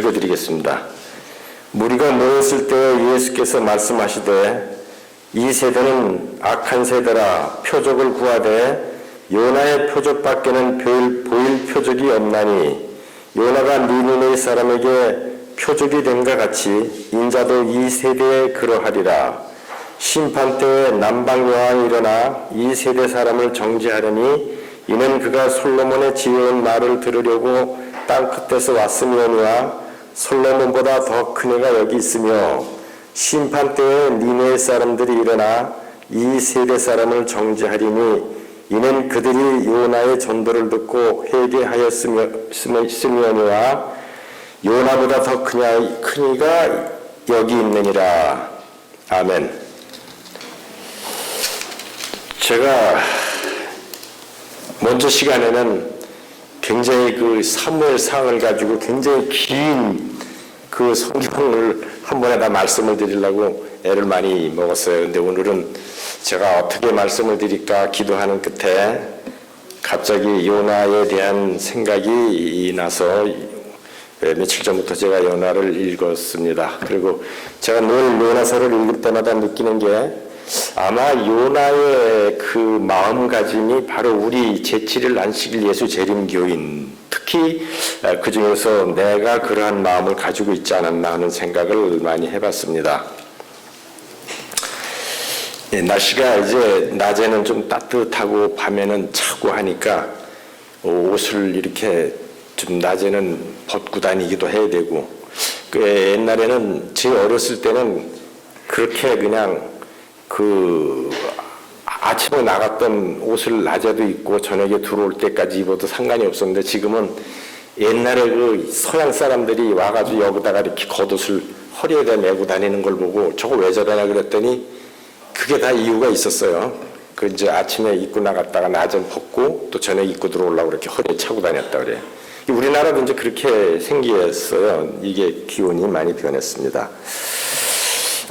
읽어드리겠습니다. 무리가 모였을 때 예수께서 말씀하시되 이 세대는 악한 세대라 표적을 구하되 요나의 표적밖에는 보일 표적이 없나니 요나가 니느웨 사람에게 표적이 된과 같이 인자도 이 세대에 그러하리라. 심판 때에 남방 여왕이 일어나 이 세대 사람을 정죄하려니 이는 그가 솔로몬의 지혜의 말을 들으려고 땅 끝에서 왔으며니와 솔로몬보다 더 큰 애가 여기 있으며 심판 때에 니느웨 사람들이 일어나 이 세대 사람을 정죄하리니 이는 그들이 요나의 전도를 듣고 회개하였으며니와 요나보다 더 큰 이가 여기 있느니라. 아멘. 제가 먼저 시간에는 굉장히 그 사무엘상을 가지고 굉장히 긴 그 성경을 한 번에 다 말씀을 드리려고 애를 많이 먹었어요. 근데 오늘은 제가 어떻게 말씀을 드릴까 기도하는 끝에 갑자기 요나에 대한 생각이 나서 며칠 전부터 제가 요나를 읽었습니다. 그리고 제가 늘 요나서를 읽을 때마다 느끼는 게 아마 요나의 그 마음가짐이 바로 우리 제7일 안식일 예수 재림교인, 특히 그 중에서 내가 그러한 마음을 가지고 있지 않았나 하는 생각을 많이 해봤습니다. 날씨가 이제 낮에는 좀 따뜻하고 밤에는 차고 하니까 옷을 이렇게 좀 낮에는 벗고 다니기도 해야 되고, 옛날에는 제 어렸을 때는 그렇게 그냥 아침에 나갔던 옷을 낮에도 입고 저녁에 들어올 때까지 입어도 상관이 없었는데, 지금은 옛날에 그 서양 사람들이 와가지고 여기다가 이렇게 겉옷을 허리에다 메고 다니는 걸 보고 저거 왜 저러나 그랬더니 그게 다 이유가 있었어요. 그 이제 아침에 입고 나갔다가 낮엔 벗고 또 저녁에 입고 들어오려고 이렇게 허리에 차고 다녔다 그래요. 우리나라도 이제 그렇게 생겼어요. 이게 기온이 많이 변했습니다.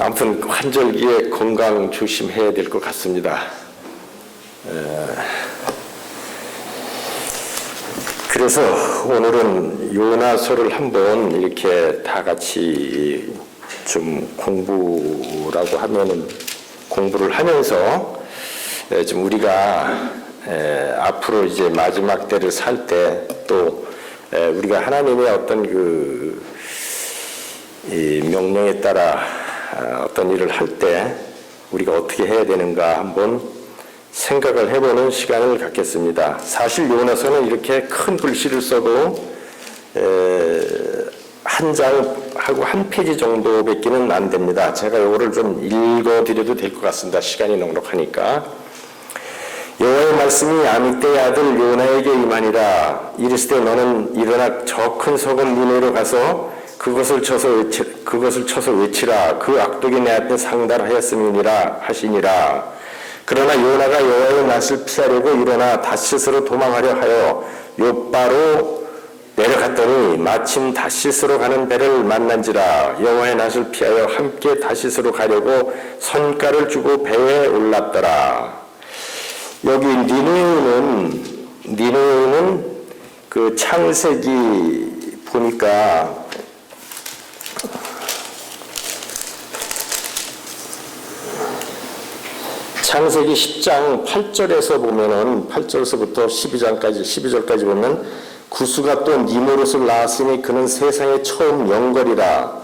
아무튼 환절기에 건강 조심해야 될 것 같습니다. 그래서 오늘은 요나서를 한번 이렇게 다 같이 좀 공부라고 하면은 공부를 하면서 좀 우리가 앞으로 이제 마지막 때를 살 때 또 우리가 하나님의 어떤 이 명령에 따라 어떤 일을 할 때 우리가 어떻게 해야 되는가 한번 생각을 해보는 시간을 갖겠습니다. 사실 요나서는 이렇게 큰 글씨를 써도 한 장하고 한 페이지 정도밖에는 안 됩니다. 제가 이거를 좀 읽어드려도 될 것 같습니다. 시간이 넉넉하니까. 여호와의 말씀이 아미떼의 아들 요나에게 임하니라. 이르시되 너는 일어나 저 큰 성읍 니느웨로 가서 그것을 쳐서 외치라. 그 악독이 내 앞에 상달하였음이니라 하시니라. 그러나 요나가 여호와의 낯을 피하려고 일어나 다시스로 도망하려 하여 욥바로 내려갔더니 마침 다시스로 가는 배를 만난지라. 여호와의 낯을 피하여 함께 다시스로 가려고 선가를 주고 배에 올랐더라. 여기 니느웨는 그 창세기 보니까 창세기 10장 8절에서 보면은 8절에서부터 12절까지 보면 구스가 또 니므롯을 낳았으니 그는 세상에 처음 영걸이라.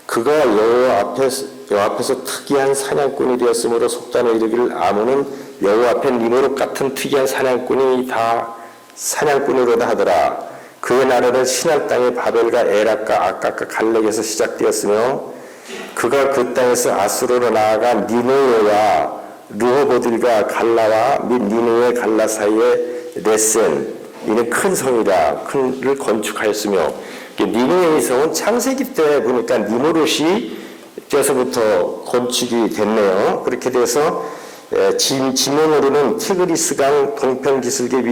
그가 여호와 앞에서 특이한 사냥꾼이 되었으므로 속단에 이르기를 아문은 여호와 앞에 니므롯 같은 특이한 사냥꾼이 다 사냥꾼으로다 하더라. 그의 나라는 신할 땅의 바벨과 에락과 아깝과 갈렙에서 시작되었으며 그가 그 땅에서 아수르로 나아가 니느웨와 르호보들과 갈라와 및 니느웨 갈라 사이에 레센, 이는 큰 성이라 큰을 건축하였으며, 니느웨의 성은 창세기 때 보니까 니므롯이 때서부터 건축이 됐네요. 그렇게 돼서 지면으로는 티그리스강 동편 기슭에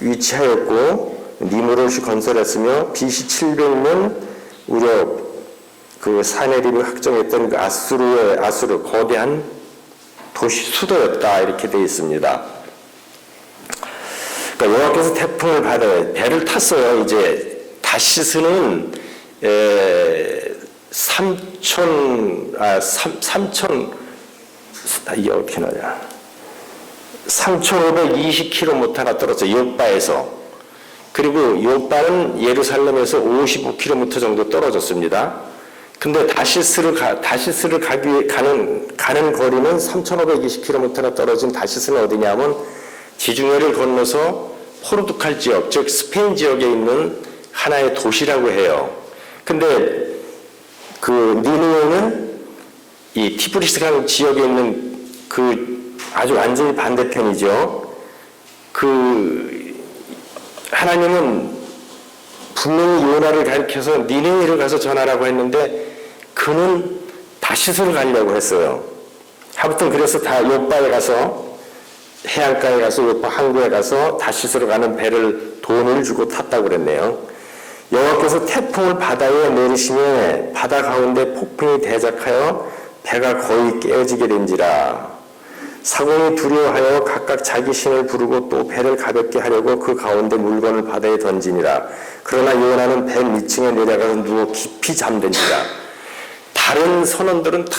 위치하였고 니므롯이 건설했으며 BC 700년 무렵 그 사내립이 확정했던 그 아수르 거대한 도시 수도였다 이렇게 되어 있습니다. 그러니까 여호와께서 태풍을 받아 배를 탔어요. 이제 다시스는 이게 어떻게 나냐? 3,520km 떨어져 요바에서. 그리고 요바는 예루살렘에서 55km 정도 떨어졌습니다. 근데 다시스를 가는 거리는 3,520km나 떨어진 다시스는 어디냐면 지중해를 건너서 포르투갈 지역, 즉 스페인 지역에 있는 하나의 도시라고 해요. 근데 그 니느웨는 이 티브리스강 지역에 있는 그 아주 완전히 반대편이죠. 그 하나님은 분명히 요나를 가리켜서 니느웨를 가서 전하라고 했는데 그는 다시스를 가려고 했어요. 아무튼 그래서 다 요바에 가서 해안가에 가서 요바 항구에 가서 다시스로 가는 배를 돈을 주고 탔다고 그랬네요. 여호와께서 태풍을 바다에 내리시며 바다 가운데 폭풍이 대작하여 배가 거의 깨어지게 된지라. 사공이 두려워하여 각각 자기 신을 부르고 또 배를 가볍게 하려고 그 가운데 물건을 바다에 던지니라. 그러나 요나는 배 밑층에 내려가서 누워 깊이 잠든지라. 다른 선원들은 다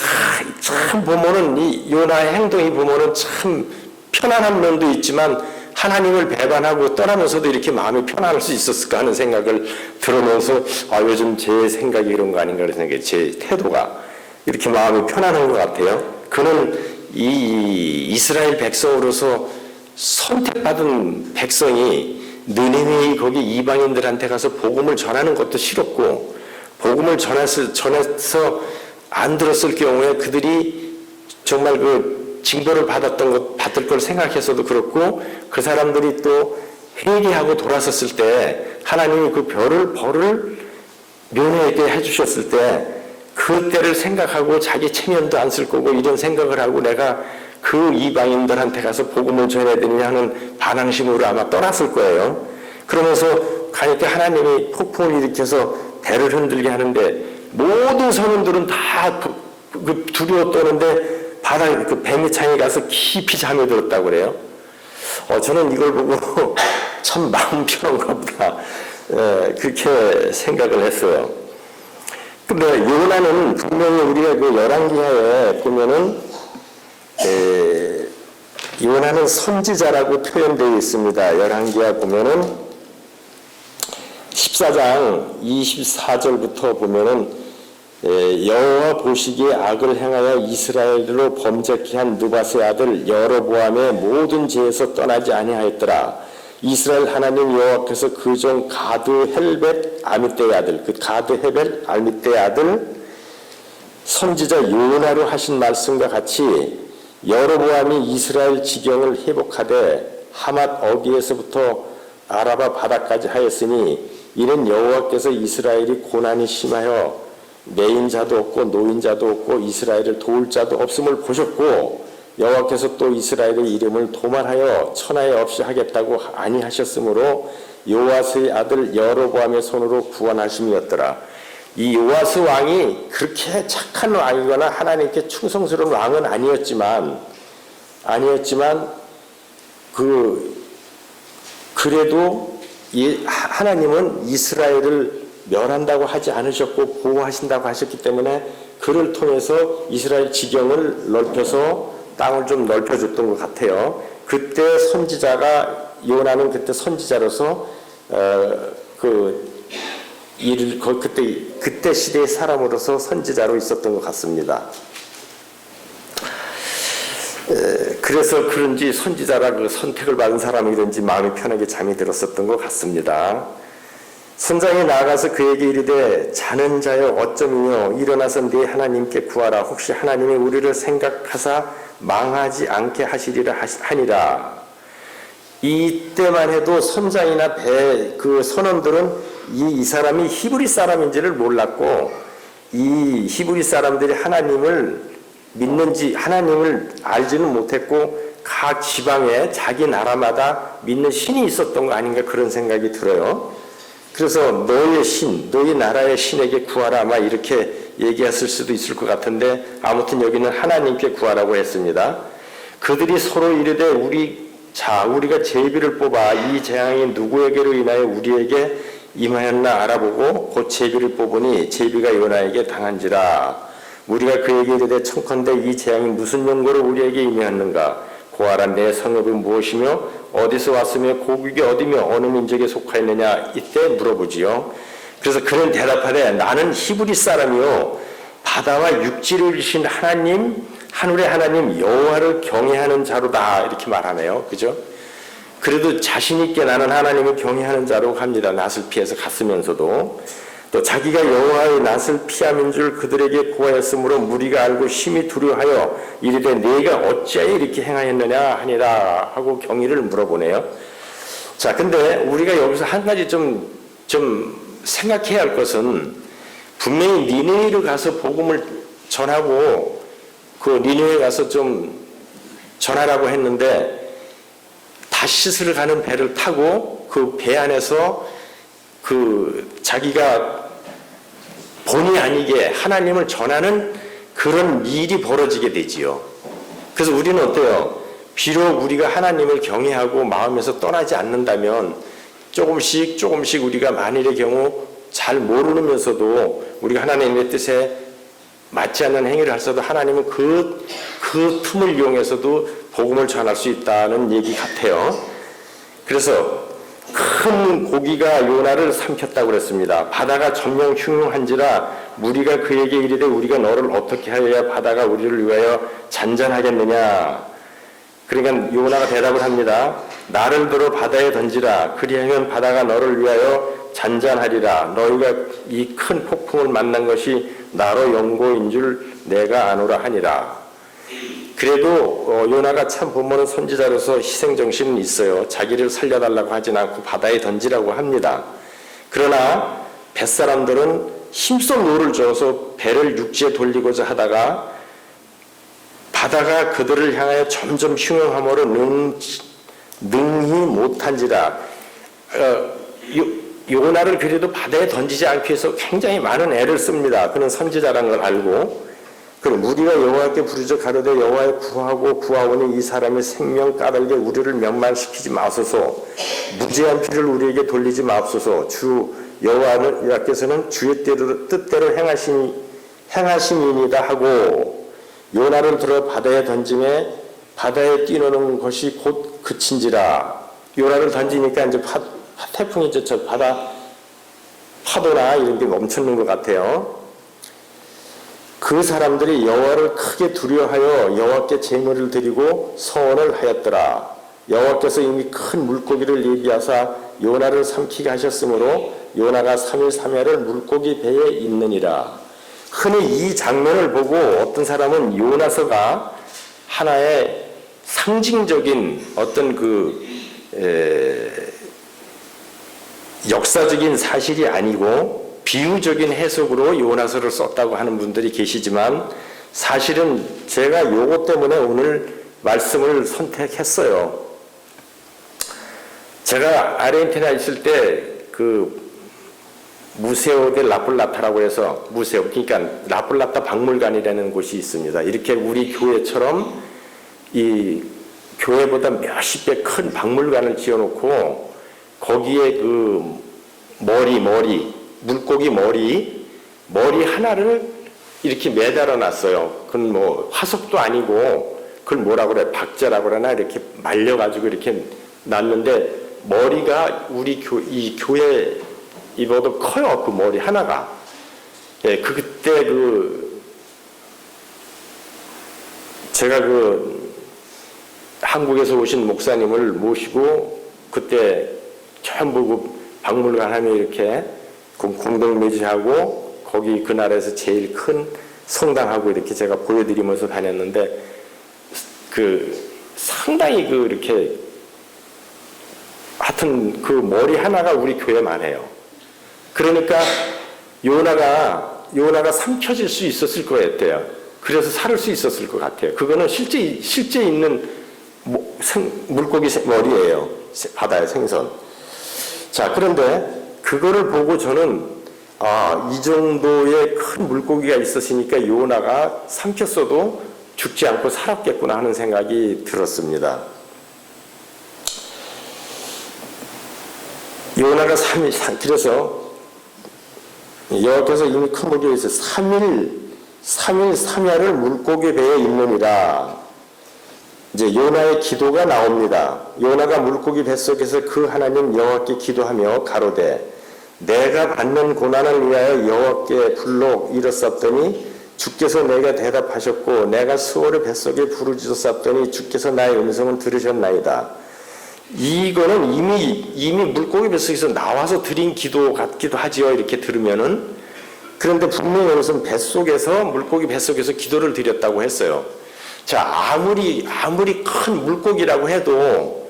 참 보면은 이 요나의 행동이 보면은 참 편안한 면도 있지만 하나님을 배반하고 떠나면서도 이렇게 마음이 편안할 수 있었을까 하는 생각을 들으면서 요즘 제 생각이 그런 거 아닌가 하는 생각이, 제 태도가 이렇게 마음이 편안한 것 같아요. 그는 이 이스라엘 백성으로서 선택받은 백성이 느니웨 거기 이방인들한테 가서 복음을 전하는 것도 싫었고, 복음을 전해서 안 들었을 경우에 그들이 정말 그 징벌을 받을 걸 생각해서도 그렇고, 그 사람들이 또 회개하고 돌아섰을 때 하나님이 그 벌을 면회하게 해주셨을 때 그때를 생각하고 자기 체면도 안 쓸 거고 이런 생각을 하고 내가 그 이방인들한테 가서 복음을 전해야 되느냐 하는 반항심으로 아마 떠났을 거예요. 그러면서 가니까 하나님이 폭풍을 일으켜서 배를 흔들게 하는데 모든 선원들은 다 두려워 떠는데 바다 그 배 밑창에 가서 깊이 잠이 들었다고 그래요. 저는 이걸 보고 참 마음 편한가 보다 그렇게 생각을 했어요. 근데 요나는 분명히 우리가 그 열왕기하에 보면은 요나는 선지자라고 표현되어 있습니다. 열왕기하 보면은 14장 24절부터 보면은 여호와 보시기에 악을 행하여 이스라엘로 범죄케 한 느밧의 아들 여로보암의 모든 죄에서 떠나지 아니하였더라. 이스라엘 하나님 여호와께서 그 종 가드 헬벳 아미떼의 아들, 그 가드 헬벳 아미떼의 아들 선지자 요나로 하신 말씀과 같이 여로보암이 이스라엘 지경을 회복하되 하맛 어귀에서부터 아라바 바다까지 하였으니 이는 여호와께서 이스라엘이 고난이 심하여 내인 자도 없고 노인 자도 없고 이스라엘을 도울 자도 없음을 보셨고 여호와께서 또 이스라엘의 이름을 도말하여 천하에 없이 하겠다고 아니하셨으므로 요아스의 아들 여로보암의 손으로 구원하심이었더라. 이 요아스 왕이 그렇게 착한 왕이거나 하나님께 충성스러운 왕은 아니었지만 그래도 하나님은 이스라엘을 멸한다고 하지 않으셨고 보호하신다고 하셨기 때문에 그를 통해서 이스라엘 지경을 넓혀서 땅을 좀 넓혀줬던 것 같아요. 그때 선지자가 요나는 그때 선지자로서 그때 시대의 사람으로서 선지자로 있었던 것 같습니다. 그래서 그런지 선지자라 그 선택을 받은 사람이든지 마음이 편하게 잠이 들었었던 것 같습니다. 선장이 나아가서 그에게 이르되 자는 자여 어쩌미뇨 일어나서 네 하나님께 구하라. 혹시 하나님이 우리를 생각하사 망하지 않게 하시리라 하니라. 이때만 해도 선장이나 그 선원들은 이 사람이 히브리 사람인지를 몰랐고 이 히브리 사람들이 하나님을 믿는지 하나님을 알지는 못했고 각 지방에 자기 나라마다 믿는 신이 있었던 거 아닌가 그런 생각이 들어요. 그래서 너의 신, 너희 나라의 신에게 구하라 아마 이렇게 얘기했을 수도 있을 것 같은데 아무튼 여기는 하나님께 구하라고 했습니다. 그들이 서로 이르되 우리 자, 우리가 제비를 뽑아 이 재앙이 누구에게로 인하여 우리에게 임하였나 알아보고 곧 제비를 뽑으니 제비가 요나에게 당한지라. 우리가 그에게 이르되 청컨대 이 재앙이 무슨 용고로 우리에게 임하였는가? 고아라 내 성읍이 무엇이며 어디서 왔으며 고국이 어디며 어느 민족에 속하였느냐 이때 물어보지요. 그래서 그는 대답하되 나는 히브리 사람이요 바다와 육지를 이신 하나님 하늘의 하나님 여호와를 경외하는 자로다 이렇게 말하네요. 그죠? 그래도 자신 있게 나는 하나님을 경외하는 자로 갑니다. 낯을 피해서 갔으면서도 또 자기가 여호와의 낯을 피함인 줄 그들에게 고하였으므로 무리가 알고 심히 두려워하여 이르되 네가 어찌하여 이렇게 행하였느냐 하니라 하고 경위를 물어보네요. 자, 근데 우리가 여기서 한 가지 좀 생각해야 할 것은 분명히 니느웨로 가서 복음을 전하고 그 니느웨에 가서 좀 전하라고 했는데 다시스를 가는 배를 타고 그 배 안에서 그 자기가 본의 아니게 하나님을 전하는 그런 일이 벌어지게 되지요. 그래서 우리는 어때요? 비록 우리가 하나님을 경외하고 마음에서 떠나지 않는다면 조금씩 우리가 만일의 경우 잘 모르면서도 우리가 하나님의 뜻에 맞지 않는 행위를 할서도 하나님은 그 틈을 이용해서도 복음을 전할 수 있다는 얘기 같아요. 그래서 큰 고기가 요나를 삼켰다고 그랬습니다. 바다가 점령 흉흉한지라 무리가 그에게 이르되 우리가 너를 어떻게 하여야 바다가 우리를 위하여 잔잔하겠느냐. 그러니까 요나가 대답을 합니다. 나를 들어 바다에 던지라. 그리하면 바다가 너를 위하여 잔잔하리라. 너희가 이 큰 폭풍을 만난 것이 나로 연고인 줄 내가 아노라 하니라. 그래도 요나가 참 보면은 선지자로서 희생정신은 있어요. 자기를 살려달라고 하진 않고 바다에 던지라고 합니다. 그러나 뱃사람들은 힘써 노를 저어서 배를 육지에 돌리고자 하다가 바다가 그들을 향하여 점점 흉흉함으로 능히 못한지라. 요나를 그래도 바다에 던지지 않기 위해서 굉장히 많은 애를 씁니다. 그는 선지자라는 걸 알고. 그리고 우리가 여호와께 부르짖어 가로되 여호와에 구하고 구하오니 이 사람의 생명 까닭에 우리를 멸망시키지 마소서. 무죄한 피를 우리에게 돌리지 마옵소서. 주 여호와께서는 주의 뜻대로 행하심이니이다 하고 요나를 들어 바다에 던짐에 바다에 뛰노는 것이 곧 그친지라. 요나를 던지니까 이제 태풍이 저 바다 파도나 이런 게 멈추는 것 같아요. 그 사람들이 여호와를 크게 두려워하여 여호와께 제물을 드리고 서원을 하였더라. 여호와께서 이미 큰 물고기를 예비하사 요나를 삼키게 하셨으므로 요나가 3일 3야를 물고기 배에 있느니라. 흔히 이 장면을 보고 어떤 사람은 요나서가 하나의 상징적인 어떤 역사적인 사실이 아니고 비유적인 해석으로 요나서를 썼다고 하는 분들이 계시지만 사실은 제가 요거 때문에 오늘 말씀을 선택했어요. 제가 아르헨티나 있을 때 그 무세오 데 라플라타라고 해서 무세오 그러니까 라플라타 박물관이라는 곳이 있습니다. 이렇게 우리 교회처럼 이 교회보다 몇십 배 큰 박물관을 지어놓고 거기에 그 물고기 머리 하나를 이렇게 매달아 놨어요. 그건 뭐 화석도 아니고 그걸 뭐라고 그래 박자라고 그러나 이렇게 말려가지고 이렇게 놨는데 머리가 우리 이 교회 이보다 커요. 그 머리 하나가. 예, 그때 제가 한국에서 오신 목사님을 모시고 그때 전부 박물관 하면 이렇게 공동묘지하고 거기 그 나라에서 제일 큰 성당하고 이렇게 제가 보여드리면서 다녔는데 상당히 이렇게 하여튼 그 머리 하나가 우리 교회만 해요. 그러니까 요나가 삼켜질 수 있었을 거였대요. 그래서 살을 수 있었을 것 같아요. 그거는 실제 있는 물고기 머리예요. 바다의 생선. 자, 그런데 그거를 보고 저는 이 정도의 큰 물고기가 있었으니까 요나가 삼켰어도 죽지 않고 살았겠구나 하는 생각이 들었습니다. 요나가 3일, 그래서 여호와께서 이미 큰 목에서 3일3야를 물고기 배에 있느니라. 이제 요나의 기도가 나옵니다. 요나가 물고기 뱃속에서 그 하나님 여호와께 기도하며 가로되 내가 받는 고난을 위하여 여호와께 불러 일었었더니 주께서 내게 대답하셨고 내가 수월의 뱃속에 부르짖었었더니 주께서 나의 음성을 들으셨나이다. 이거는 이미 물고기 뱃속에서 나와서 드린 기도 같기도 하지요. 이렇게 들으면은. 그런데 분명히 여기서는 뱃속에서 물고기 뱃속에서 기도를 드렸다고 했어요. 자, 아무리 큰 물고기라고 해도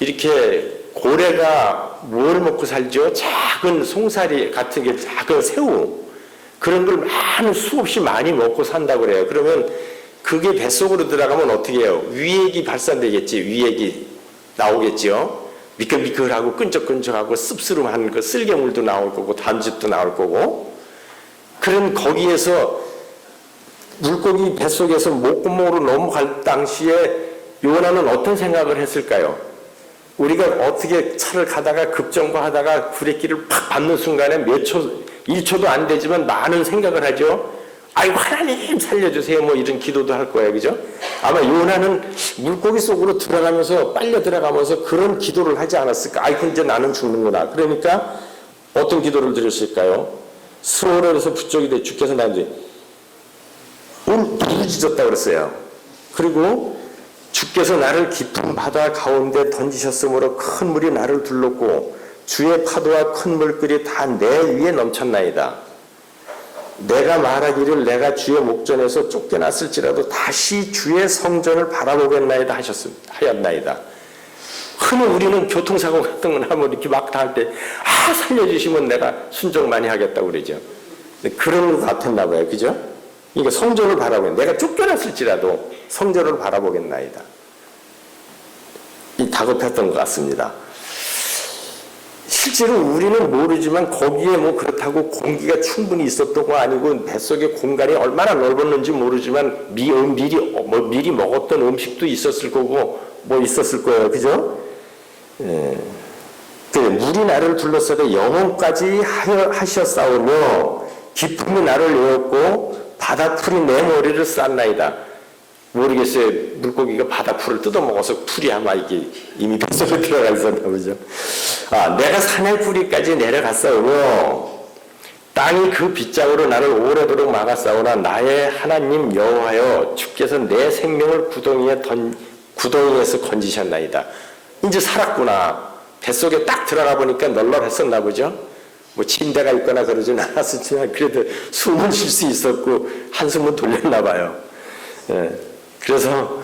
이렇게 고래가 뭘 먹고 살죠? 작은 송사리 같은 게 작은 새우 그런 걸 수없이 많이 먹고 산다고 그래요. 그러면 그게 뱃속으로 들어가면 어떻게 해요? 위액이 발산되겠지. 위액이 나오겠죠. 미끌미끌하고 끈적끈적하고 씁쓸한 그 쓸개물도 나올 거고 단즙도 나올 거고. 그런 거기에서 물고기 뱃속에서 목구멍으로 넘어갈 당시에 요나는 어떤 생각을 했을까요? 우리가 어떻게 차를 가다가 급정거하다가 브레이크를 팍 밟는 순간에 몇 초, 1초도 안 되지만 많은 생각을 하죠. 아이고 하나님 살려주세요 뭐 이런 기도도 할 거예요. 그죠? 아마 요나는 물고기 속으로 들어가면서 빨려 들어가면서 그런 기도를 하지 않았을까. 아이고 이제 나는 죽는구나. 그러니까 어떤 기도를 드렸을까요? 수월에서 부쩍이 돼 주께서 나한테 부르짖었다 그랬어요. 그리고 주께서 나를 깊은 바다 가운데 던지셨으므로 큰 물이 나를 둘렀고 주의 파도와 큰 물결이 다 내 위에 넘쳤나이다. 내가 말하기를 내가 주의 목전에서 쫓겨났을지라도 다시 주의 성전을 바라보겠나이다 하였나이다. 흔히 우리는 교통사고 같은 걸 하면 이렇게 막 다 할 때 살려주시면 내가 순종 많이 하겠다고 그러죠. 그런 것 같았나 봐요. 그죠? 그러니까 성전을 바라보겠 내가 쫓겨났을지라도 성전을 바라보겠나이다. 이 다급했던 것 같습니다. 실제로 우리는 모르지만 거기에 뭐 그렇다고 공기가 충분히 있었던 거 아니고 뱃속에 공간이 얼마나 넓었는지 모르지만 미리 먹었던 음식도 있었을 거고 뭐 있었을 거예요. 그죠? 예. 물이 나를 둘러싸되 영혼까지 하셨사오며 기쁨이 나를 외웠고 바다풀이 내 머리를 쌌나이다. 모르겠어요. 물고기가 바다풀을 뜯어먹어서 풀이 아마 이게 이미 뱃속에 들어가 있었나 보죠. 내가 산의 뿌리까지 내려갔사오며 땅이 그 빗장으로 나를 오래도록 막았사오나 나의 하나님 여호와여 주께서 내 생명을 구덩이에서 건지셨나이다. 이제 살았구나. 뱃속에 딱 들어가 보니까 널널했었나 보죠. 뭐 침대가 있거나 그러진 않았었지만 그래도 숨을 쉴 수 있었고 한숨은 돌렸나 봐요. 예. 그래서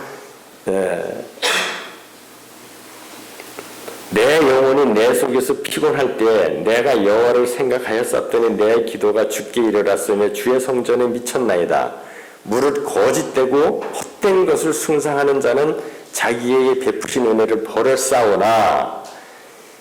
내 영혼이 내 속에서 피곤할 때 내가 여호와를 생각하였었더니 내 기도가 주께 이르렀으며 주의 성전에 미쳤나이다. 무릇 거짓되고 헛된 것을 숭상하는 자는 자기에게 베푸신 은혜를 버렸사오나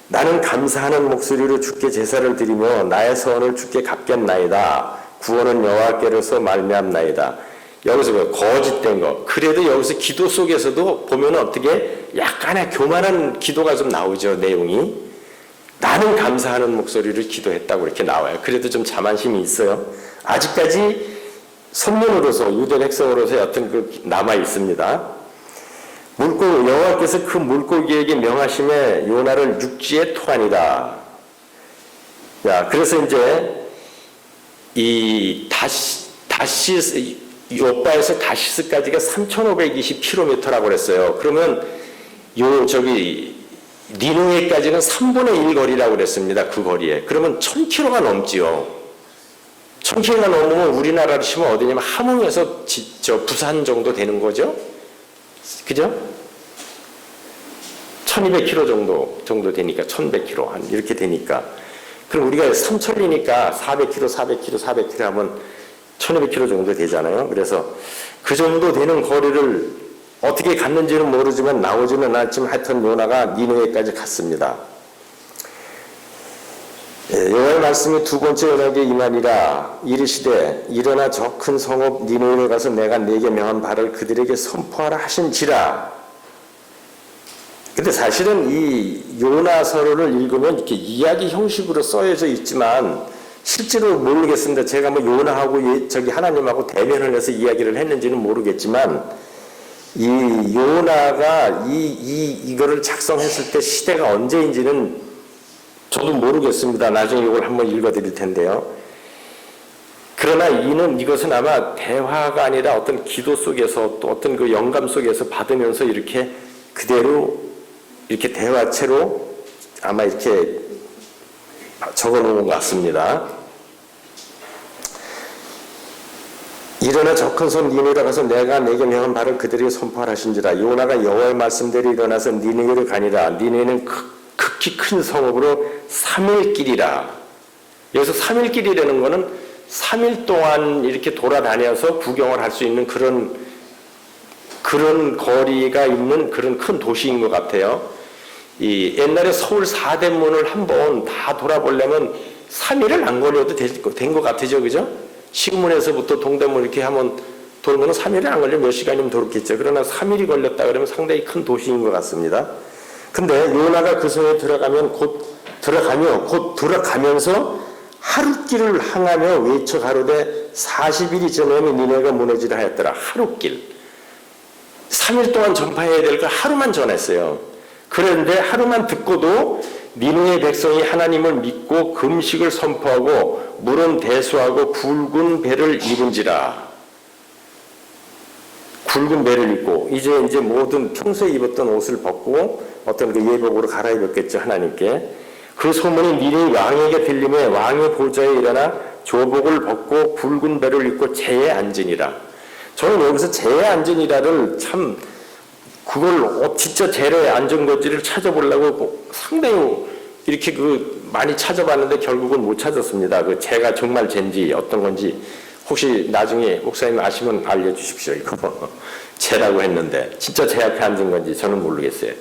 나는 감사하는 목소리로 주께 제사를 드리며 나의 서원을 주께 갚겠나이다. 구원은 여호와께로서 말미암나이다. 여기서 거짓된 거. 그래도 여기서 기도 속에서도 보면 어떻게 약간의 교만한 기도가 좀 나오죠. 내용이. 나는 감사하는 목소리를 기도했다고 이렇게 나와요. 그래도 좀 자만심이 있어요. 아직까지 선문으로서 유대 백성으로서 어떤 그 남아 있습니다. 여호와께서 그 물고기에게 명하심에 요나를 육지에 토하니라. 그래서 이제 이 요바에서 다시스까지가 3,520km라고 그랬어요. 그러면 니누에까지는 3분의 1 거리라고 그랬습니다. 그 거리에. 그러면 1,000km가 넘지요. 1,000km가 넘으면 우리나라로 치면 어디냐면 함흥에서 부산 정도 되는 거죠. 그죠? 1,200km 정도 되니까 1,100km 한 이렇게 되니까. 그럼 우리가 삼천리니까 400km 하면 1,200km 정도 되잖아요. 그래서 그 정도 되는 거리를 어떻게 갔는지는 모르지만 나오지는 않았지만 하여튼 요나가 니느웨까지 갔습니다. 여호와의 말씀이 두 번째 요나에게 임하니라. 이르시되 일어나 저 큰 성읍 니느웨를 가서 내가 네게 명한 바를 그들에게 선포하라 하신지라. 근데 사실은 이 요나서를 읽으면 이렇게 이야기 형식으로 써져 있지만 실제로 모르겠습니다. 제가 뭐 요나하고 저기 하나님하고 대면을 해서 이야기를 했는지는 모르겠지만 이 요나가 이거를 작성했을 때 시대가 언제인지는 저도 모르겠습니다. 나중에 이걸 한번 읽어드릴 텐데요. 그러나 이것은 아마 대화가 아니라 어떤 기도 속에서 또 어떤 그 영감 속에서 받으면서 이렇게 그대로 이렇게 대화체로 아마 이렇게 적어 놓은 것 같습니다. 일어나 저 큰 손 니느웨로 가서 내가 내게 명한 바를 그들에게 선포하신지라. 요나가 여호와의 말씀대로 일어나서 니느웨로 가니라. 니느웨는 극히 큰 성읍으로 3일 길이라. 여기서 3일 길이라는 것은 3일 동안 이렇게 돌아다녀서 구경을 할 수 있는 그런 거리가 있는 그런 큰 도시인 것 같아요. 이 옛날에 서울 사대문을 한번 다 돌아보려면 3일을 안 걸려도 된 것 같으죠, 그죠? 시구문에서부터 동대문 이렇게 하면 돌면 3일이 안 걸려 몇 시간이면 돌겠죠. 그러나 3일이 걸렸다 그러면 상당히 큰 도시인 것 같습니다. 근데 요나가 그 성에 곧 들어가면서 하룻길을 항하며 외쳐 가로되 40일이 지나면 니네가 무너지라 하였더라. 하룻길. 3일 동안 전파해야 될 걸 하루만 전했어요. 그런데 하루만 듣고도 니느웨 백성이 하나님을 믿고 금식을 선포하고 물은 대수하고 굵은 배를 입은지라. 굵은 배를 입고 이제 모든 평소에 입었던 옷을 벗고 어떤 그 예복으로 갈아입었겠죠. 하나님께. 그 소문이 니느웨 왕에게 들림에 왕의 보좌에 일어나 조복을 벗고 굵은 배를 입고 제에 앉으니라. 저는 여기서 제에 앉으니라를 참 그걸 진짜 제에 앉은 건지를 찾아보려고 상당히 이렇게 많이 찾아봤는데 결국은 못 찾았습니다. 그 제가 정말 제인지 어떤 건지 혹시 나중에 목사님 아시면 알려주십시오. 이거 제라고 했는데 진짜 제 앞에 앉은 건지 저는 모르겠어요.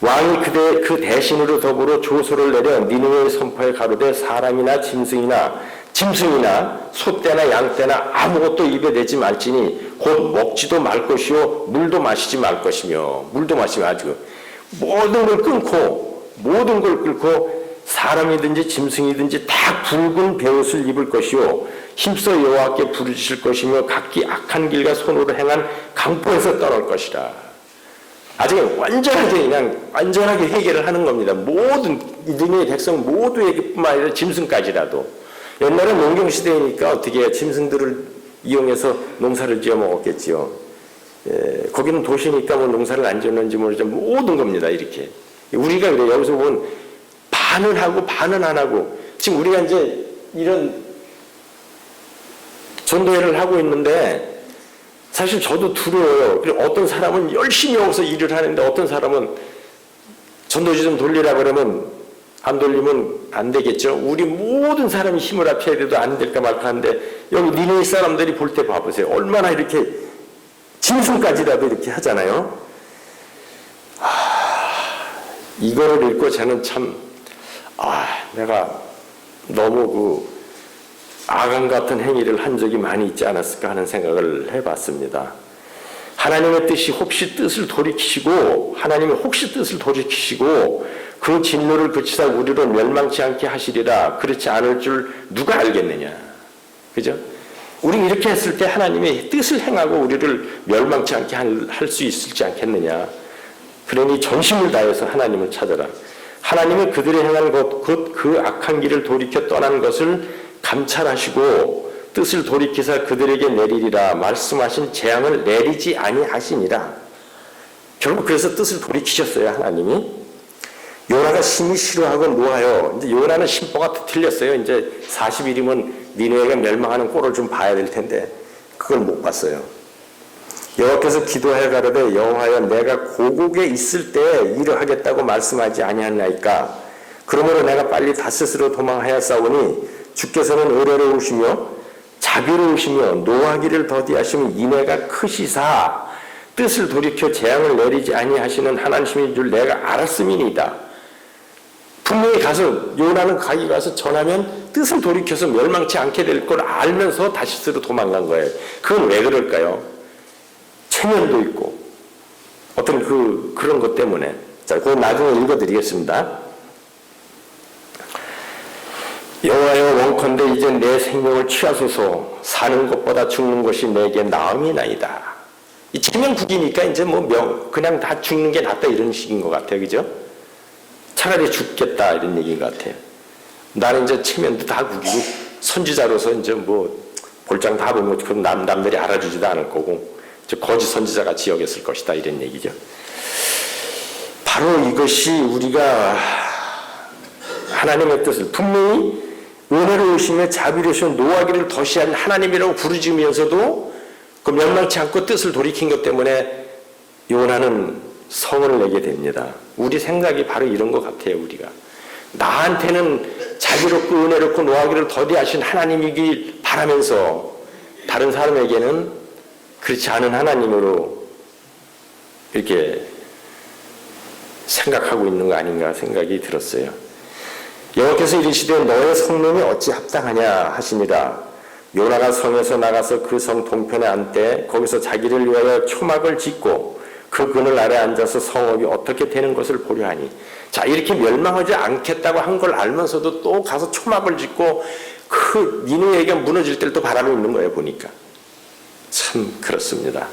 왕이 그 대신으로 더불어 조소를 내려 니느웨에 선포해 가로되 사람이나 짐승이나 소떼나 양떼나 아무것도 입에 내지 말지니 곧 먹지도 말 것이요 물도 마시지 말 것이며. 물도 마시면 아주 모든 걸 끊고 사람이든지 짐승이든지 다 굵은 베옷을 입을 것이요 힘써 여호와께 부르짖을 것이며 각기 악한 길과 손으로 행한 강포에서 떠날 것이라. 아직 완전하게 회개를 하는 겁니다. 모든 니느웨 백성 모두에게뿐만 아니라 짐승까지라도. 옛날에 농경시대이니까 어떻게 짐승들을 이용해서 농사를 지어 먹었겠지요. 거기는 도시니까 뭐 농사를 안 지었는지 모르지만 모든 겁니다. 이렇게. 우리가 그래요. 여기서 보면 반은 하고 반은 안 하고. 지금 우리가 이제 이런 전도회를 하고 있는데 사실 저도 두려워요. 어떤 사람은 열심히 여기서 일을 하는데 어떤 사람은 전도지 좀 돌리라 그러면 안 돌리면 안 되겠죠. 우리 모든 사람이 힘을 합쳐야 돼도 안 될까 말까 하는데 여기 니느웨 사람들이 볼 때 봐보세요. 얼마나 이렇게 짐승까지라도 이렇게 하잖아요. 이거를 읽고 저는 참 내가 너무 아간 같은 행위를 한 적이 많이 있지 않았을까 하는 생각을 해봤습니다. 하나님의 혹시 뜻을 돌이키시고 그 진노를 그치사 우리로 멸망치 않게 하시리라. 그렇지 않을 줄 누가 알겠느냐. 그죠? 우리 이렇게 했을 때 하나님의 뜻을 행하고 우리를 멸망치 않게 할 수 있을지 않겠느냐. 그러니 전심을 다해서 하나님을 찾아라. 하나님은 그들이 행한 그 악한 길을 돌이켜 떠난 것을 감찰하시고 뜻을 돌이키사 그들에게 내리리라 말씀하신 재앙을 내리지 아니하시니라. 결국 그래서 뜻을 돌이키셨어요. 하나님이. 요나가 심히 싫어하고 노하여. 이제 요나는 심보가 틀렸어요. 이제 40일이면 니느웨가 멸망하는 꼴을 좀 봐야 될 텐데 그걸 못 봤어요. 여호와께서 기도하여 가로되 여호와여 내가 고국에 있을 때 일을 하겠다고 말씀하지 아니하나이까. 그러므로 내가 빨리 다스스로 도망하였사오니 주께서는 의로우시며 자비로우시며 노하기를 더디하시며 인애가 크시사 뜻을 돌이켜 재앙을 내리지 아니하시는 하나님인 줄 내가 알았음이니이다. 분명히 요나는 가서 전하면 뜻을 돌이켜서 멸망치 않게 될 걸 알면서 다시스로 도망간 거예요. 그건 왜 그럴까요? 체면도 있고 어떤 그런 것 때문에. 자, 자, 그거 나중에 읽어드리겠습니다. 여호와여 원컨대 이제 내 생명을 취하소서. 사는 것보다 죽는 것이 내게 나음이나이다. 이 체면국이니까 이제 그냥 다 죽는 게 낫다 이런 식인 것 같아요. 그죠? 차라리 죽겠다 이런 얘기인 것 같아요. 나는 이제 체면도 다 구기고 선지자로서 이제 볼장 다 보면 그럼 남들이 알아주지도 않을 거고 거짓 선지자같이 여겼을 것이다 이런 얘기죠. 바로 이것이 우리가 하나님의 뜻을 분명히 은혜로우시며 자비로우시며 노하기를 덧시한 하나님이라고 부르짖으면서도 그 멸망치 않고 뜻을 돌이킨 것 때문에 요나는 성을 내게 됩니다. 우리 생각이 바로 이런 것 같아요. 우리가 나한테는 자비롭고 은혜롭고 노하기를 더디하신 하나님이길 바라면서 다른 사람에게는 그렇지 않은 하나님으로 이렇게 생각하고 있는 거 아닌가 생각이 들었어요. 여호와께서 이르시되 너의 성냄이 어찌 합당하냐 하시니라. 요나가 성에서 나가서 그 성 동편에 앉되 거기서 자기를 위하여 초막을 짓고 그 그늘 아래 앉아서 성읍이 어떻게 되는 것을 보려 하니. 자, 이렇게 멸망하지 않겠다고 한 걸 알면서도 또 가서 초막을 짓고 그 니느웨가 무너질 때를 또 바라고 있는 거예요. 보니까 참 그렇습니다.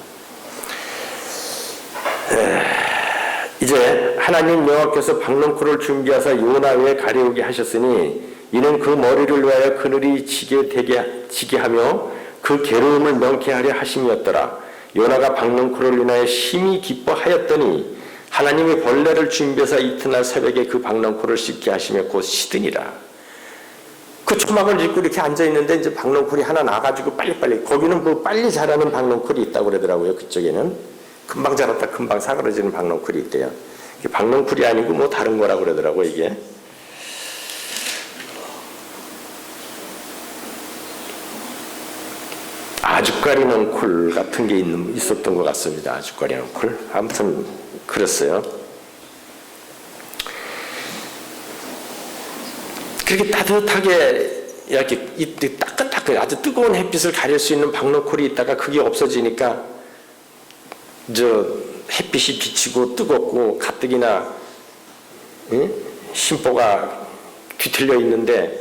이제 하나님 여호와께서 박넝쿨을 준비하사 요나 위에 가려우게 하셨으니 이는 그 머리를 위하여 그늘이 지게 하며 그 괴로움을 명케 하려 하심이었더라. 요나가 박넝쿨을 인하여 심히 기뻐하였더니 하나님이 벌레를 준비해서 이튿날 새벽에 그 박넝쿨을 씹게 하시며 곧 시드니라. 그 초막을 짓고 이렇게 앉아있는데 이제 박넝쿨이 하나 나가지고 빨리빨리, 거기는 빨리 자라는 박넝쿨이 있다고 그러더라고요. 그쪽에는 금방 자랐다 금방 사그러지는 박넝쿨이 있대요. 박넝쿨이 아니고 다른 거라고 그러더라고요. 이게 아주까리 넝쿨 같은 게 있었던 것 같습니다. 아주까리 넝쿨. 아무튼 그랬어요. 그렇게 따뜻하게 이렇게 따끈따끈 아주 뜨거운 햇빛을 가릴 수 있는 박넝쿨이 있다가 그게 없어지니까 햇빛이 비치고 뜨겁고 가뜩이나 심보가 뒤틀려 있는데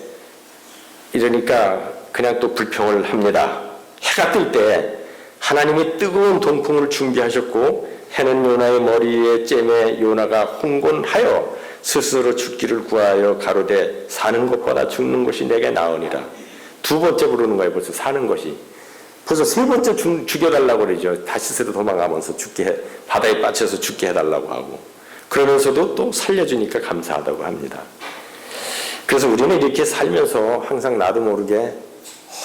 이러니까 그냥 또 불평을 합니다. 해가 뜰 때 하나님이 뜨거운 동풍을 준비하셨고 해는 요나의 머리에 쬐매 요나가 흥곤하여 스스로 죽기를 구하여 가로되 사는 것보다 죽는 것이 내게 나으니라. 두 번째 부르는 거예요. 벌써 사는 것이. 벌써 세 번째 죽여달라고 그러죠. 다시스로 도망가면서 바다에 빠져서 죽게 해달라고 하고 그러면서도 또 살려주니까 감사하다고 합니다. 그래서 우리는 이렇게 살면서 항상 나도 모르게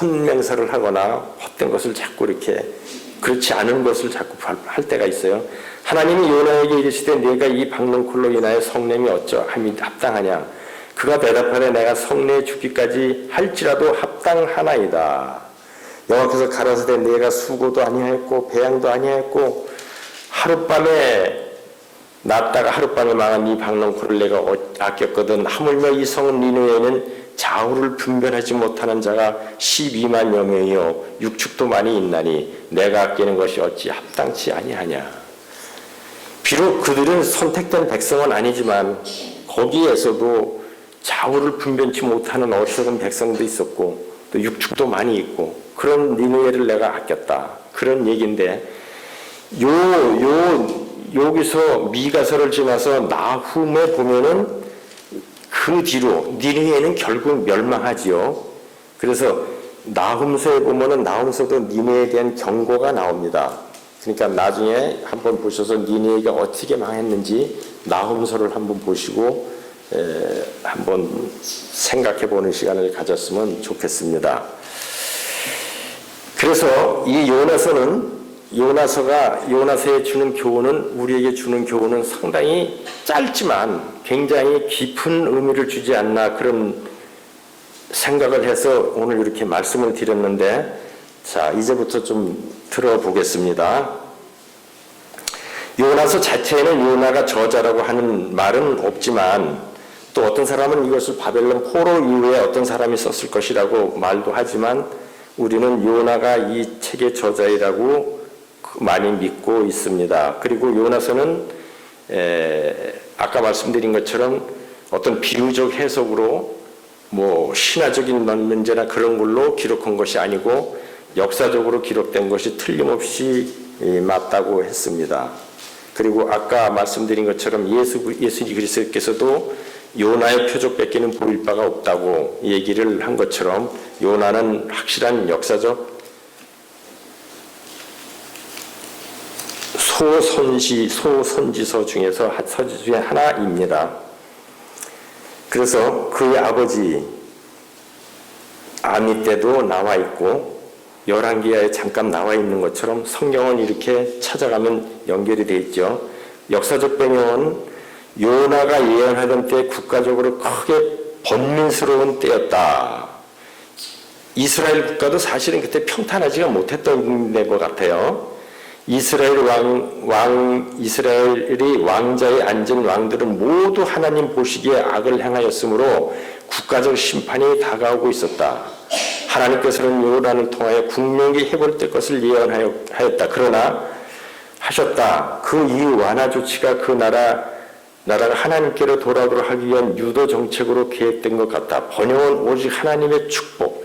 혼맹설을 하거나 헛된 것을 자꾸 이렇게 그렇지 않은 것을 자꾸 할 때가 있어요. 하나님이 요나에게 이르시되 네가 이 박넝쿨로 인하여 성냄이 어쩌함이 합당하냐. 그가 대답하되 내가 성내에 죽기까지 할지라도 합당하나이다. 여호와께서 가라사대 네가 수고도 아니하였고 배양도 아니하였고 하룻밤에 났다가 하룻밤에 망한 이 박넝쿨을 내가 아꼈거든. 하물며 이 성은 니느웨에는 좌우를 분별하지 못하는 자가 12만여 명이요 육축도 많이 있나니 내가 아끼는 것이 어찌 합당치 아니하냐. 비록 그들은 선택된 백성은 아니지만 거기에서도 좌우를 분별치 못하는 어리석은 백성도 있었고 또 육축도 많이 있고 그런 니느웨를 내가 아꼈다. 그런 얘기인데 여기서 미가서를 지나서 나훔에 보면은 그 뒤로 니느웨는 결국 멸망하지요. 그래서 나훔서에 보면은 나훔서도 니느웨에 대한 경고가 나옵니다. 그러니까 나중에 한번 보셔서 니느웨가 어떻게 망했는지 나훔서를 한번 보시고 한번 생각해 보는 시간을 가졌으면 좋겠습니다. 그래서 이 요나서에 주는 교훈은 우리에게 주는 교훈은 상당히 짧지만 굉장히 깊은 의미를 주지 않나 그런 생각을 해서 오늘 이렇게 말씀을 드렸는데 자 이제부터 좀 들어보겠습니다. 요나서 자체에는 요나가 저자라고 하는 말은 없지만 또 어떤 사람은 이것을 바벨론 포로 이후에 어떤 사람이 썼을 것이라고 말도 하지만 우리는 요나가 이 책의 저자이라고 많이 믿고 있습니다. 그리고 요나서는 아까 말씀드린 것처럼 어떤 비유적 해석으로 뭐 신화적인 문제나 그런 걸로 기록한 것이 아니고 역사적으로 기록된 것이 틀림없이 맞다고 했습니다. 그리고 아까 말씀드린 것처럼 예수 그리스도께서도 요나의 표적밖에는 보일 바가 없다고 얘기를 한 것처럼 요나는 확실한 역사적 소선지서 중에서 서지 중에 하나입니다. 그래서 그의 아버지 아미 때도 나와 있고 열왕기하에 잠깐 나와 있는 것처럼 성경은 이렇게 찾아가면 연결이 되어 있죠. 역사적 배경은 요나가 예언하던 때 국가적으로 크게 번민스러운 때였다. 이스라엘 국가도 사실은 그때 평탄하지가 못했던 것 같아요. 이스라엘이 왕자에 앉은 왕들은 모두 하나님 보시기에 악을 행하였으므로 국가적 심판이 다가오고 있었다. 하나님께서는 요나를 통하여 국명이 해볼 것을 예언하였다. 그러나 하셨다. 그 이후 완화 조치가 그 나라가 하나님께로 돌아오도록 하기 위한 유도 정책으로 계획된 것 같다. 번영은 오직 하나님의 축복.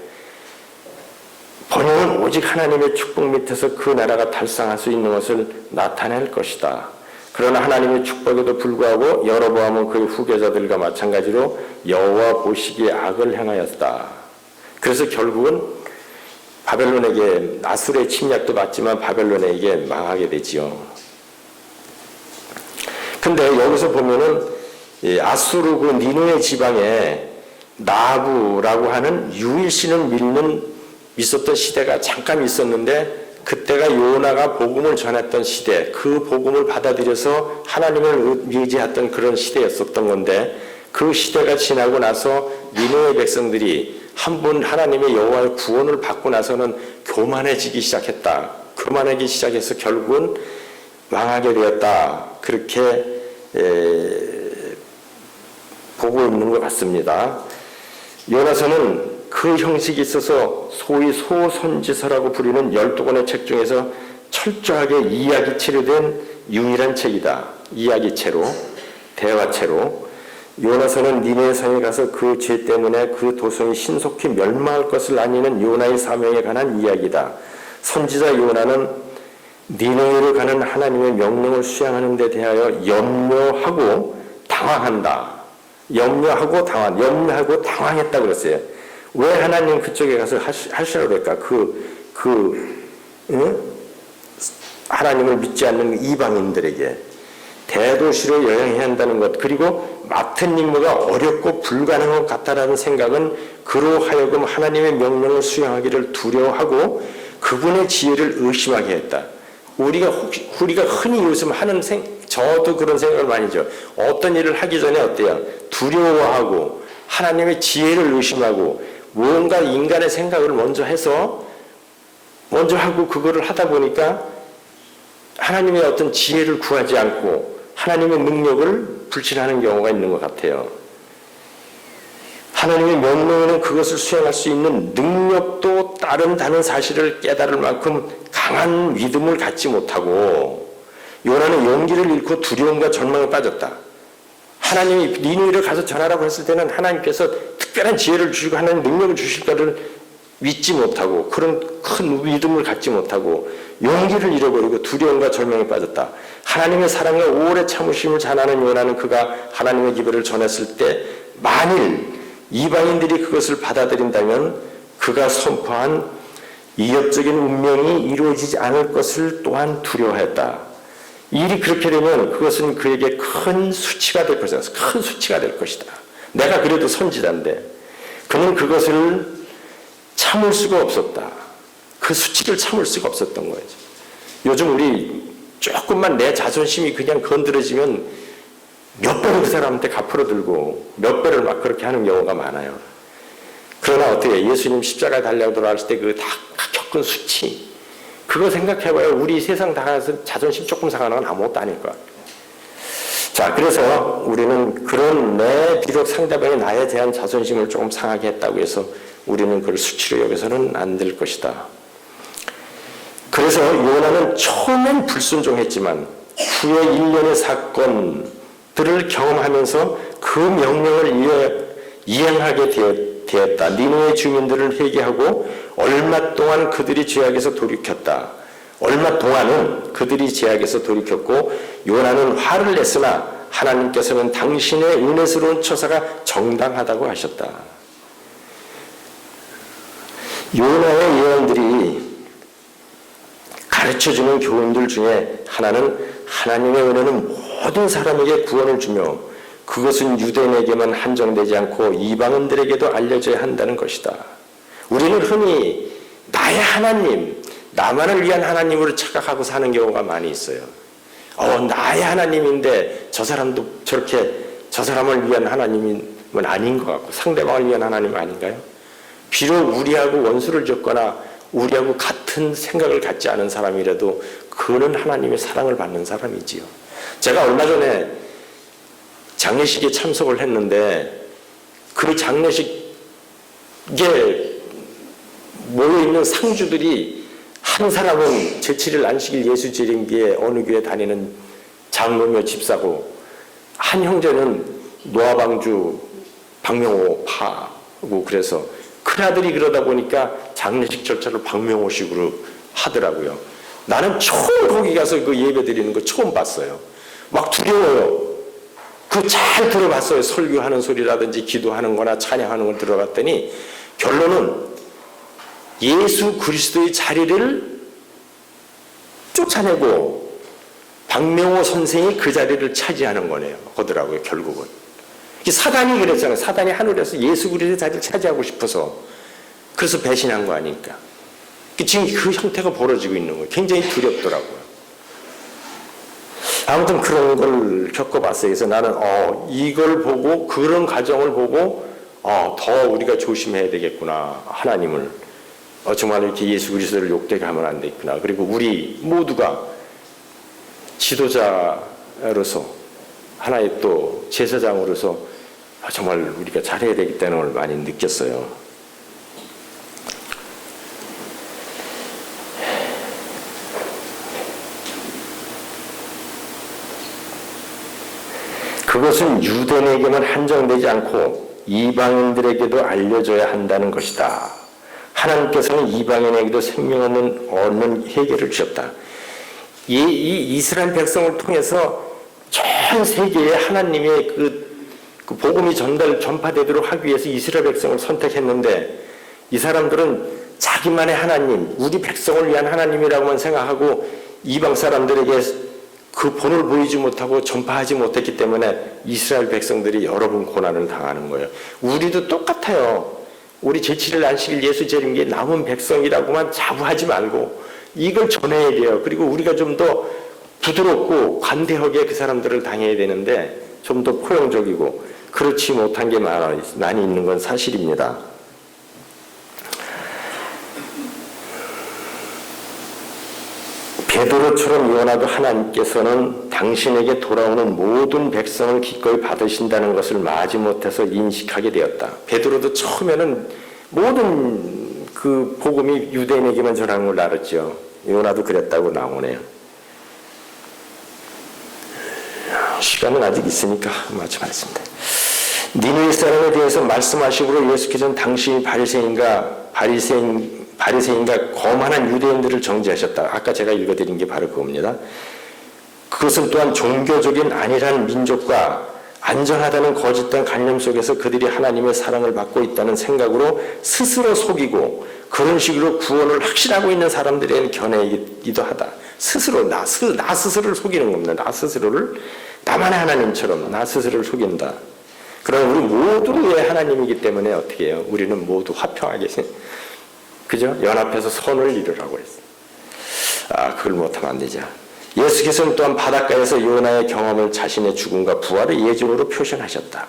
번영은 오직 하나님의 축복 밑에서 그 나라가 달성할 수 있는 것을 나타낼 것이다. 그러나 하나님의 축복에도 불구하고 여로보암은 그의 후계자들과 마찬가지로 여호와 보시기에 악을 행하였다. 그래서 결국은 바벨론에게 아수르의 침략도 받지만 바벨론에게 망하게 되지요. 근데 여기서 보면은 아수르 그 니느웨 지방에 나부라고 하는 유일신을 믿는 있었던 시대가 잠깐 있었는데 그때가 요나가 복음을 전했던 시대, 그 복음을 받아들여서 하나님을 의지했던 그런 시대였었던 건데 그 시대가 지나고 나서 니느웨 백성들이 한 번 하나님의 여호와의 구원을 받고 나서는 교만해지기 시작했다. 교만하기 시작해서 결국은 망하게 되었다. 그렇게 보고 있는 것 같습니다. 요나서는 그 형식이 있어서 소위 소선지서라고 부르는 12권의 책 중에서 철저하게 이야기체로 된 유일한 책이다. 이야기체로, 대화체로. 요나서는 니느웨 성에 가서 그 죄 때문에 그 도성이 신속히 멸망할 것을 알리는 요나의 사명에 관한 이야기다. 선지자 요나는 니느웨로 가는 하나님의 명령을 수행하는 데 대하여 염려하고 당황한다. 염려하고 당황했다 그랬어요. 왜 하나님 그쪽에 가서 하시라고 그럴까? 하나님을 믿지 않는 이방인들에게 대도시로 여행해야 한다는 것, 그리고 맡은 임무가 어렵고 불가능한 것 같다라는 생각은 그로 하여금 하나님의 명령을 수행하기를 두려워하고 그분의 지혜를 의심하게 했다. 우리가 흔히 요즘 하는 저도 그런 생각을 많이 하죠. 어떤 일을 하기 전에 어때요? 두려워하고 하나님의 지혜를 의심하고 무언가 인간의 생각을 먼저 하고 그거를 하다 보니까 하나님의 어떤 지혜를 구하지 않고 하나님의 능력을 불신하는 경우가 있는 것 같아요. 하나님의 명령에는 그것을 수행할 수 있는 능력도 따른다는 사실을 깨달을 만큼 강한 믿음을 갖지 못하고 요나는 용기를 잃고 두려움과 절망에 빠졌다. 하나님이 니느웨를 가서 전하라고 했을 때는 하나님께서 특별한 지혜를 주시고 하나님 능력을 주실 거를 믿지 못하고 그런 큰 믿음을 갖지 못하고 용기를 잃어버리고 두려움과 절망에 빠졌다. 하나님의 사랑과 오래 참으심을 자랑하는 요나는 그가 하나님의 기별을 전했을 때 만일 이방인들이 그것을 받아들인다면 그가 선포한 이협적인 운명이 이루어지지 않을 것을 또한 두려워했다. 일이 그렇게 되면 그것은 그에게 큰 수치가 될 것이다. 큰 수치가 될 것이다. 내가 그래도 선지자인데 그는 그것을 참을 수가 없었다. 그 수치를 참을 수가 없었던 거죠. 요즘 우리 조금만 내 자존심이 그냥 건드려지면 몇 배를 그 사람한테 갚으러 들고 몇 배를 막 그렇게 하는 경우가 많아요. 그러나 어떻게 예수님 십자가에 달려고 돌아왔을 때 그 다 겪은 수치 그거 생각해봐요. 우리 세상 다 가서 자존심 조금 상하는 건 아무것도 아닐 거야. 자, 그래서 우리는 그런 비록 상대방이 나에 대한 자존심을 조금 상하게 했다고 해서 우리는 그걸 수치로 여기서는 안 될 것이다. 그래서 요나는 처음엔 불순종했지만 후에 일련의 사건들을 경험하면서 그 명령을 이행하게 되었다. 니느웨 주민들을 회개하고 얼마 동안 그들이 죄악에서 돌이켰다. 얼마 동안은 그들이 죄악에서 돌이켰고 요나는 화를 냈으나 하나님께서는 당신의 은혜스러운 처사가 정당하다고 하셨다. 요나의 예언들이 가르쳐주는 교훈들 중에 하나는 하나님의 은혜는 모든 사람에게 구원을 주며 그것은 유대인에게만 한정되지 않고 이방인들에게도 알려져야 한다는 것이다. 우리는 흔히 나의 하나님, 나만을 위한 하나님으로 착각하고 사는 경우가 많이 있어요. 나의 하나님인데 저 사람도 저렇게 저 사람을 위한 하나님은 아닌 것 같고 상대방을 위한 하나님 아닌가요? 비록 우리하고 원수를 졌거나 우리하고 같은 생각을 갖지 않은 사람이라도 그는 하나님의 사랑을 받는 사람이지요. 제가 얼마 전에 장례식에 참석을 했는데 그 장례식에 모여있는 상주들이 한 사람은 제7일 안식일 예수재림기에 어느 교회 다니는 장로며 집사고 한 형제는 노아방주 박명호 파고 그래서 큰아들이 그러다 보니까 장례식 절차를 박명호식으로 하더라고요. 나는 처음 거기 가서 그 예배 드리는 거 처음 봤어요. 막 두려워요. 그 잘 들어봤어요. 설교하는 소리라든지 기도하는 거나 찬양하는 걸 들어봤더니 결론은 예수 그리스도의 자리를 쫓아내고 박명호 선생이 그 자리를 차지하는 거네요. 하더라고요. 결국은. 사단이 그랬잖아요. 사단이 하늘에서 예수 그리스도의 자리를 차지하고 싶어서 그래서 배신한 거 아닙니까? 지금 그 형태가 벌어지고 있는 거예요. 굉장히 두렵더라고요. 아무튼 그런 걸 겪어봤어요. 그래서 나는 이걸 보고 그런 과정을 보고 더 우리가 조심해야 되겠구나. 하나님을 정말 이렇게 예수 그리스도를 욕되게 하면 안 되겠구나. 그리고 우리 모두가 지도자로서 하나의 또 제사장으로서 정말 우리가 잘해야 되겠다는 걸 많이 느꼈어요. 그것은 유대인에게만 한정되지 않고 이방인들에게도 알려져야 한다는 것이다. 하나님께서는 이방인에게도 생명 얻는 해결을 주셨다. 이 이스라엘 백성을 통해서 전 세계에 하나님의 그 복음이 전파되도록 하기 위해서 이스라엘 백성을 선택했는데 이 사람들은 자기만의 하나님, 우리 백성을 위한 하나님이라고만 생각하고 이방 사람들에게 그 본을 보이지 못하고 전파하지 못했기 때문에 이스라엘 백성들이 여러 번 고난을 당하는 거예요. 우리도 똑같아요. 우리 제7일 안식일 예수 재림기에 남은 백성이라고만 자부하지 말고 이걸 전해야 돼요. 그리고 우리가 좀 더 부드럽고 관대하게 그 사람들을 당해야 되는데 좀 더 포용적이고 그렇지 못한 게 많이 있는 건 사실입니다. 베드로처럼 요나도 하나님께서는 당신에게 돌아오는 모든 백성을 기꺼이 받으신다는 것을 마지못해서 인식하게 되었다. 베드로도 처음에는 모든 그 복음이 유대인에게만 전하는 걸 알았죠. 요나도 그랬다고 나오네요. 시간은 아직 있으니까 마치겠습니다. 니느웨 사람에 대해서 말씀하시고 예수께서는 당신이 바리새인과 거만한 유대인들을 정죄하셨다. 아까 제가 읽어드린 게 바로 그겁니다. 그것은 또한 종교적인 안일한 민족과 안전하다는 거짓된 관념 속에서 그들이 하나님의 사랑을 받고 있다는 생각으로 스스로 속이고 그런 식으로 구원을 확신하고 있는 사람들의 견해이기도 하다. 스스로 나 스스로를 속이는 겁니다. 나 스스로를 나만의 하나님처럼 나 스스로를 속인다. 그러나 우리 모두의 하나님이기 때문에 어떻게 해요? 우리는 모두 화평하게 그죠? 연합해서 선을 이루라고 했어요. 그걸 못하면 안 되죠. 예수께서는 또한 바닷가에서 요나의 경험을 자신의 죽음과 부활의 예증으로 표현하셨다.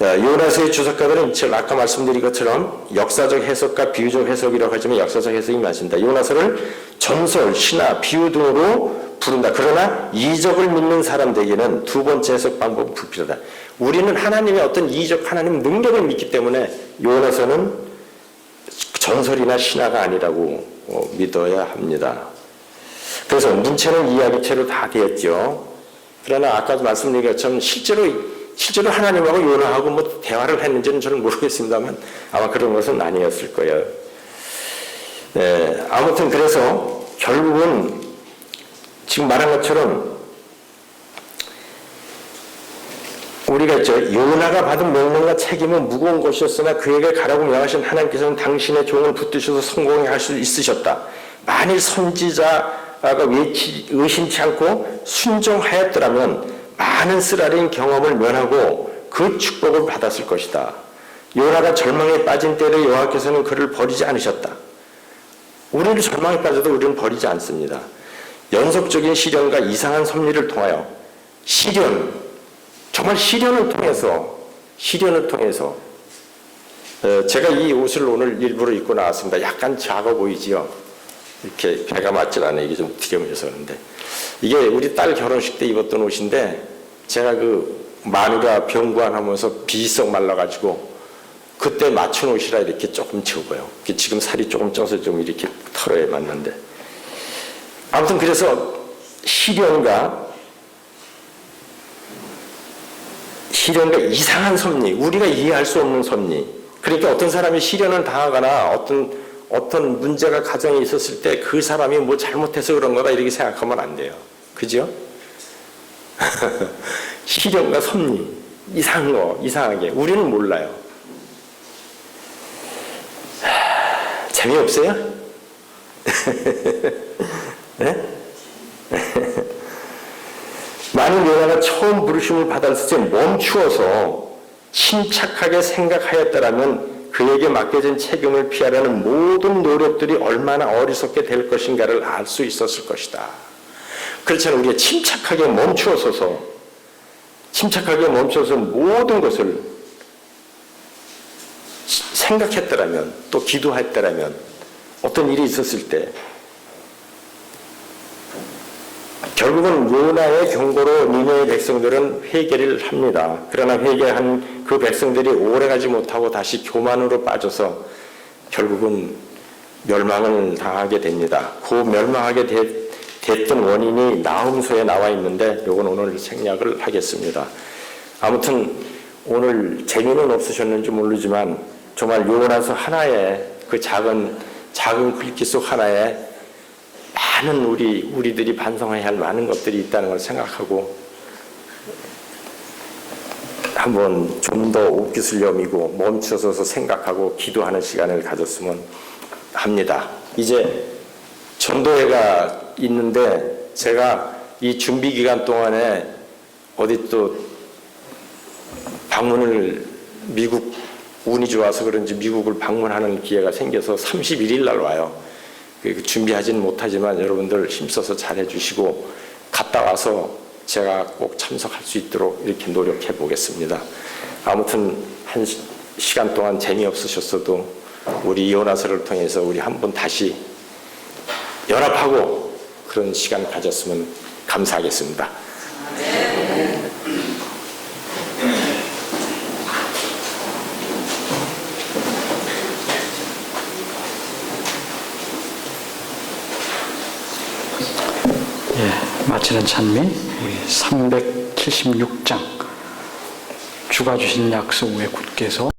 요나서의 주석가들은 아까 말씀드린 것처럼 역사적 해석과 비유적 해석이라고 하지만 역사적 해석이 맞습니다. 요나서를 전설, 신화, 비유 등으로 부른다. 그러나 이적을 믿는 사람들에게는 두 번째 해석 방법은 불필요하다. 우리는 하나님의 어떤 이적 하나님 능력을 믿기 때문에 요나서는 전설이나 신화가 아니라고 믿어야 합니다. 그래서 문체는 이야기체로 다 되었죠. 그러나 아까도 말씀드린 것처럼 실제로 하나님하고 요나하고 뭐 대화를 했는지는 저는 모르겠습니다만 아마 그런 것은 아니었을 거예요. 네, 아무튼 그래서 결국은 지금 말한 것처럼 우리가 요나가 받은 명령과 책임은 무거운 것이었으나 그에게 가라고 명하신 하나님께서는 당신의 종을 붙드셔서 성공하게 할 수 있으셨다. 만일 선지자가 의심치 않고 순종하였더라면 많은 쓰라린 경험을 면하고 그 축복을 받았을 것이다. 요나가 절망에 빠진 때를 여호와께서는 그를 버리지 않으셨다. 우리를 절망에 빠져도 우리는 버리지 않습니다. 연속적인 시련과 이상한 섭리를 통하여 정말 시련을 통해서 제가 이 옷을 오늘 일부러 입고 나왔습니다. 약간 작아 보이지요? 이렇게 배가 맞질 않아요. 이게 좀 튀겨면서 그런데 이게 우리 딸 결혼식 때 입었던 옷인데 제가 그 마누라 병관하면서 비석 말라가지고 그때 맞춘 옷이라 이렇게 조금 적어요. 지금 살이 조금 쪄서 좀 이렇게 털어야 맞는데 아무튼 그래서 시련과 이상한 섭리, 우리가 이해할 수 없는 섭리. 그러니까 어떤 사람이 시련을 당하거나 어떤 문제가 가정에 있었을 때 그 사람이 뭐 잘못해서 그런 거다 이렇게 생각하면 안 돼요. 그죠? 시련과 섭리, 이상하게 우리는 몰라요. 재미없어요? 네? 만일 요나가 처음 부르심을 받았을 때 멈추어서 침착하게 생각하였더라면 그에게 맡겨진 책임을 피하려는 모든 노력들이 얼마나 어리석게 될 것인가를 알 수 있었을 것이다. 그렇잖아요. 우리가 침착하게 멈추어서 모든 것을 생각했더라면 또 기도했더라면 어떤 일이 있었을 때 결국은 요나의 경고로 니네의 백성들은 회개를 합니다. 그러나 회개한 그 백성들이 오래가지 못하고 다시 교만으로 빠져서 결국은 멸망을 당하게 됩니다. 그 멸망하게 됐던 원인이 나훔서에 나와 있는데 이건 오늘 생략을 하겠습니다. 아무튼 오늘 재미는 없으셨는지 모르지만 정말 요나서 하나의 그 작은 글귀 속 하나에 많은 우리들이 반성해야 할 많은 것들이 있다는 걸 생각하고 한번 좀 더 옷깃을 여미고 멈춰서서 생각하고 기도하는 시간을 가졌으면 합니다. 이제 전도회가 있는데 제가 이 준비 기간 동안에 어디 또 방문을 미국 운이 좋아서 그런지 미국을 방문하는 기회가 생겨서 31일 날 와요. 준비하지는 못하지만 여러분들 힘써서 잘해 주시고 갔다 와서 제가 꼭 참석할 수 있도록 이렇게 노력해 보겠습니다. 아무튼 한 시간 동안 재미없으셨어도 우리 요나서를 통해서 우리 한번 다시 연합하고 그런 시간 가졌으면 감사하겠습니다. 마치는 찬미 우리 376장 주가 주신 약속 후에 굳게 서